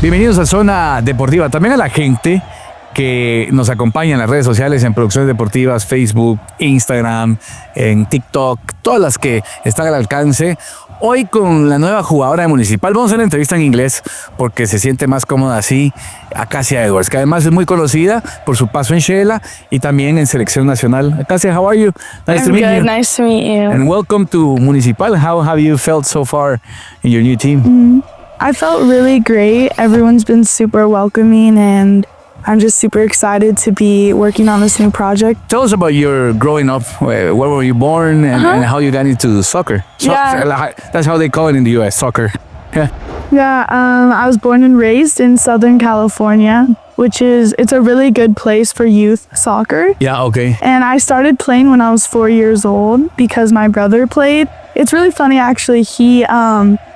Bienvenidos a Zona Deportiva. También a la gente que nos acompaña en las redes sociales, en producciones deportivas, Facebook, Instagram, en TikTok, todas las que están al alcance. Hoy con la nueva jugadora de Municpal, vamos a hacer una entrevista en inglés porque se siente más cómoda así, Acacia Edwards, que además es muy conocida por su paso en Shela y también en Selección Nacional. Acacia, how are you? Nice to meet you. Nice to meet you. And welcome to Municpal. How have you felt so far in your new team? I felt really great. Everyone's been super welcoming and I'm just super excited to be working on this new project. Tell us about your growing up. Where were you born and how you got into soccer? That's how they call it in the U.S., soccer. Yeah, I was born and raised in Southern California, it's a really good place for youth soccer. Yeah, okay. And I started playing when I was 4 years old because my brother played. It's really funny, actually. He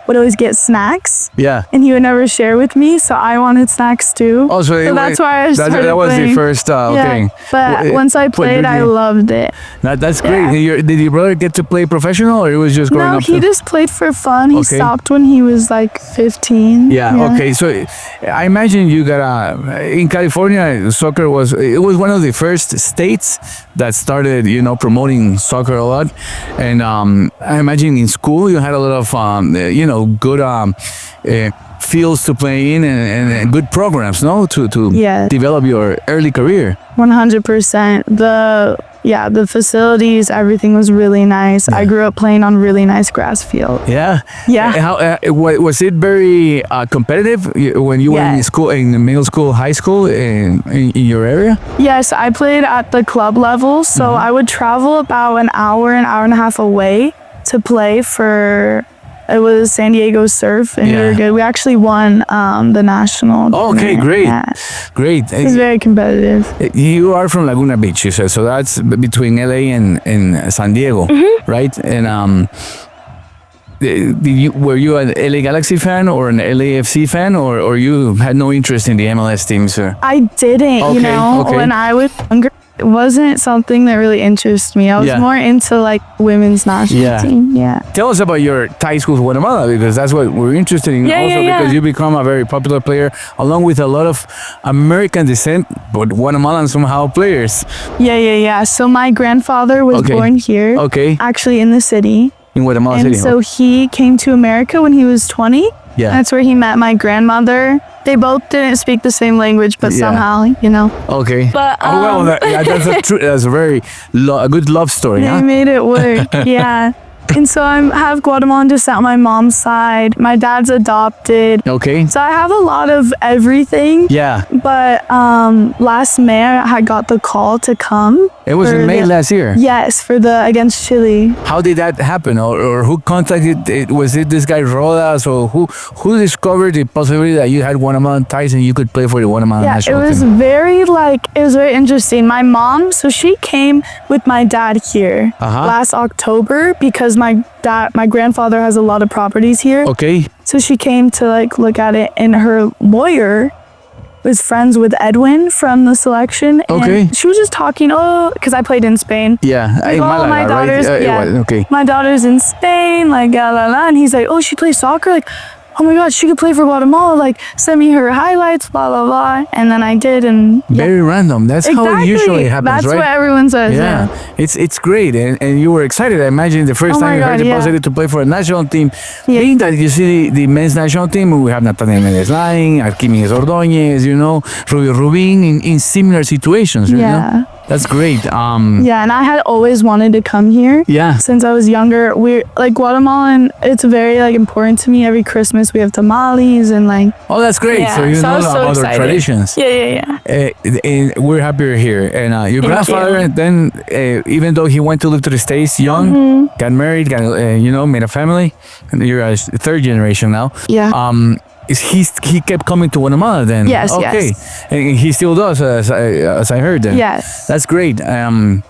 would always get snacks. Yeah. And he would never share with me, so I wanted snacks too. Oh, so that's why I started that was playing. the first, okay. Yeah, but once I played, I loved it. That's great. Yeah. Did your brother get to play professional or it was just growing up? No, he just played for fun. He stopped when he was like 15. Yeah, okay. So I imagine you got in California, soccer was one of the first states that started, promoting soccer a lot. And I imagine in school you had a lot of, good fields to play in and good programs, no? To develop your early career. 100%. The facilities, everything was really nice. Yeah. I grew up playing on really nice grass field. Yeah? Yeah. How, was it very competitive when you were in school, in middle school, high school, in your area? Yes, I played at the club level, so I would travel about an hour and a half away to play for... It was San Diego Surf, and we were good. We actually won the national. Okay, great. Yeah. Great. It was very competitive. You are from Laguna Beach, you said, so that's between LA and San Diego, right? And were you an LA Galaxy fan or an LAFC fan, or you had no interest in the MLS teams? I didn't, when I was younger. It wasn't something that really interested me. I was more into women's national team. Yeah. Tell us about your ties with Guatemala, because that's what we're interested in. Because you become a very popular player along with a lot of American descent, but Guatemalan somehow players. Yeah. So my grandfather was born here. Okay. Actually in the city. In Guatemala City. And so he came to America when he was 20. Yeah. That's where he met my grandmother. They both didn't speak the same language, but somehow, Okay. But that's a very a good love story. They made it work. Yeah. And so I have Guatemalan descent on my mom's side. My dad's adopted. Okay. So I have a lot of everything. Yeah. But last May I got the call to come. It was in May last year. Yes, for against Chile. How did that happen, or who contacted it? Was it this guy Rodas, or who discovered the possibility that you had Guatemalan ties and you could play for the Guatemalan national team? It was very interesting. My mom, so she came with my dad here last October because my grandfather has a lot of properties here. Okay. So she came to look at it, and her lawyer was friends with Edwin from the Selección. Okay. She was just talking, because I played in Spain. Yeah. Malaga, my daughter's, right? My daughter's in Spain, and he's like, oh, she plays soccer? Oh my God, she could play for Guatemala, send me her highlights, blah, blah, blah. And then I did, and... Very random. That's how it usually happens, That's right? what everyone says, It's great, and you were excited. I imagine the first time you heard the possibility to play for a national team. Being that you see the men's national team, we have Nathaniel Mendes-Lain, Arquímedes Ordóñez, Rubio Rubín in similar situations, you know? That's great. And I had always wanted to come here. Yeah. Since I was younger. We're Guatemalan, it's very important to me. Every Christmas we have tamales and Oh, that's great. So you know about their traditions. Yeah. And we're happy you're here. And your grandfather, then, even though he went to live to the States young, got married, made a family, and you're a third generation now. Yeah. He kept coming to Guatemala then? Yes, okay. And he still does, as I heard then. Yes. That's great.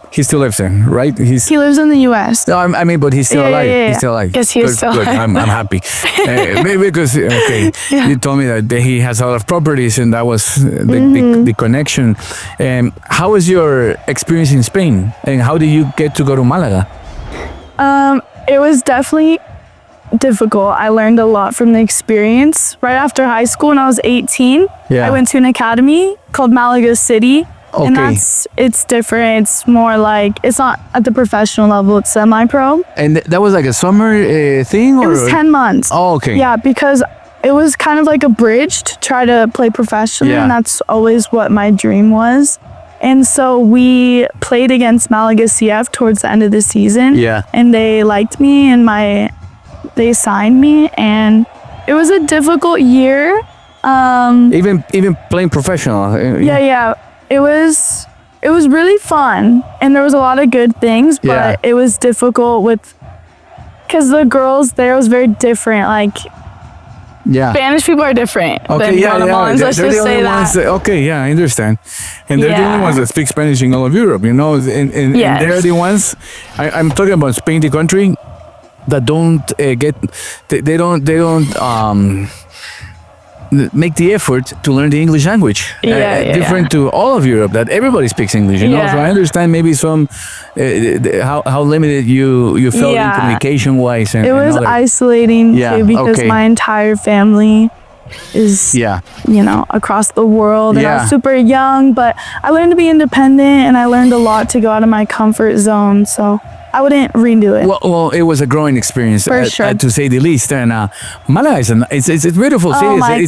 He still lives there, right? He lives in the U.S. No, I mean, but he's still alive. Yeah. He's still alive. Yes, he is still alive. I'm happy. Maybe because, you told me that he has a lot of properties and that was the connection. How was your experience in Spain? And how did you get to go to Malaga? It was definitely difficult. I learned a lot from the experience. Right after high school, when I was 18, I went to an academy called Malaga City. Okay. And it's different. It's more like, it's not at the professional level, it's semi-pro. And that was like a summer thing? Or? It was 10 months. Oh, okay. Yeah, because it was kind of like a bridge to try to play professionally, and that's always what my dream was. And so we played against Malaga CF towards the end of the season. Yeah. And they liked me and they signed me, and it was a difficult year. Even playing professional. Yeah. It was really fun, and there was a lot of good things, but it was difficult because the girls there was very different. Like, Spanish people are different than Guatemalans. Let's just say that. I understand. And they're the only ones that speak Spanish in all of Europe, you know. And they're the ones. I'm talking about Spain, the country that don't they don't make the effort to learn the English language. Different to all of Europe, that everybody speaks English, you know. So I understand maybe some how limited you felt in communication wise. It was isolating too, because my entire family is across the world, and I was super young, but I learned to be independent, and I learned a lot to go out of my comfort zone. So I wouldn't redo it. Well, it was a growing experience, to say the least. And Malaga is a beautiful city.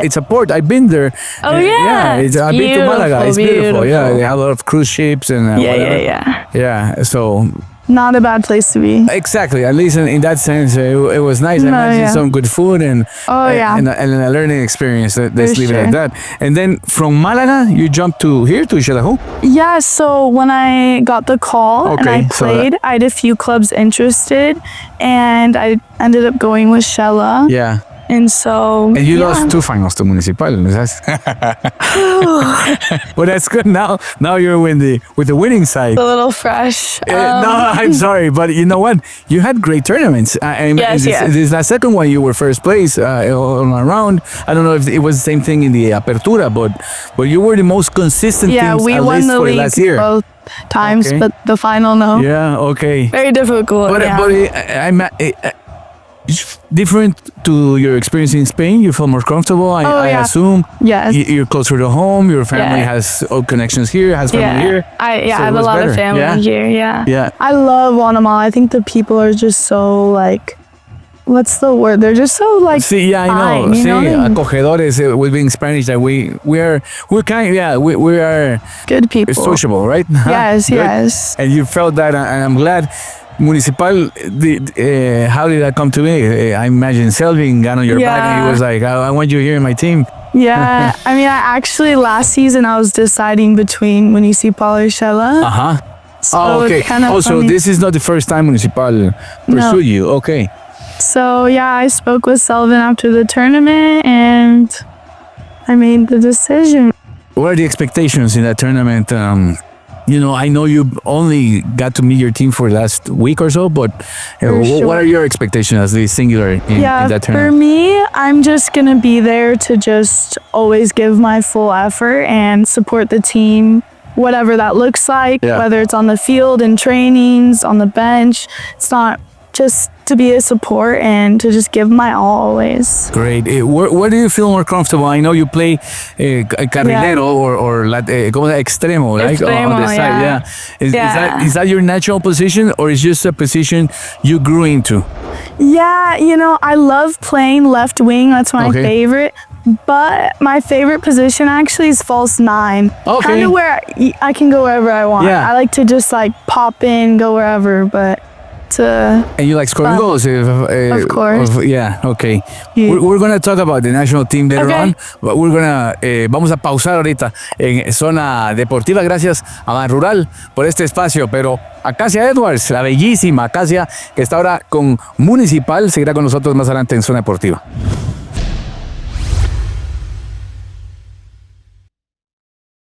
It's a port. I've been there. Oh yeah, I've been to Malaga. It's beautiful. Yeah, they have a lot of cruise ships and yeah. So not a bad place to be. Exactly. At least in that sense, it was nice. I imagine some good food and a learning experience. Let's leave it at that. And then from Malaga, you jumped to Xelajú? Yeah. So when I got the call and I played, I had a few clubs interested, and I ended up going with Shella. Yeah. And so... And you lost 2 finals to Municipal. But that's good. Now you're with the winning side. A little fresh. No, I'm sorry. But you know what? You had great tournaments. This is the second one you were first place on a round. I don't know if it was the same thing in the Apertura, but you were the most consistent teams, we at won least the for league last year. Both times, but the final, no. Yeah, okay. Very difficult, But different to your experience in Spain, you feel more comfortable, I assume. Yes. You're closer to home, your family has connections here, has family here. I have a lot of family here, Yeah. I love Guatemala. I think the people are just so like, what's the word? They're just so like I know. Acogedores with being Spanish, that we're kind we are good people. Sociable, right? Yes. And you felt that, and I'm glad. Municipal, how did that come to me? I imagine Selvin got on your back and he was like, I want you here in my team. Yeah, I mean, last season I was deciding between Municipal or Shella. So okay. So this is not the first time Municipal pursued you. Okay. So I spoke with Selvin after the tournament and I made the decision. What are the expectations in that tournament? I know you only got to meet your team for the last week or so, but what are your expectations as the singular in that tournament? For me, I'm just going to be there to just always give my full effort and support the team, whatever that looks like, whether it's on the field, in trainings, on the bench. It's not just to be a support and to just give my all always. Great. Where do you feel more comfortable? I know you play carrilero or extremo, right? On the side, Is that your natural position, or is just a position you grew into? Yeah, I love playing left wing. That's my favorite. But my favorite position actually is false 9. Okay. Kind of where I can go wherever I want. I like to just like pop in, go wherever, but and you like scoring goals? Of course. Okay. We're going to talk about the national team later on, but vamos a pausar ahorita en Zona Deportiva. Gracias a Banrural por este espacio, pero Acacia Edwards, la bellísima Acacia, que está ahora con Municipal, seguirá con nosotros más adelante en Zona Deportiva.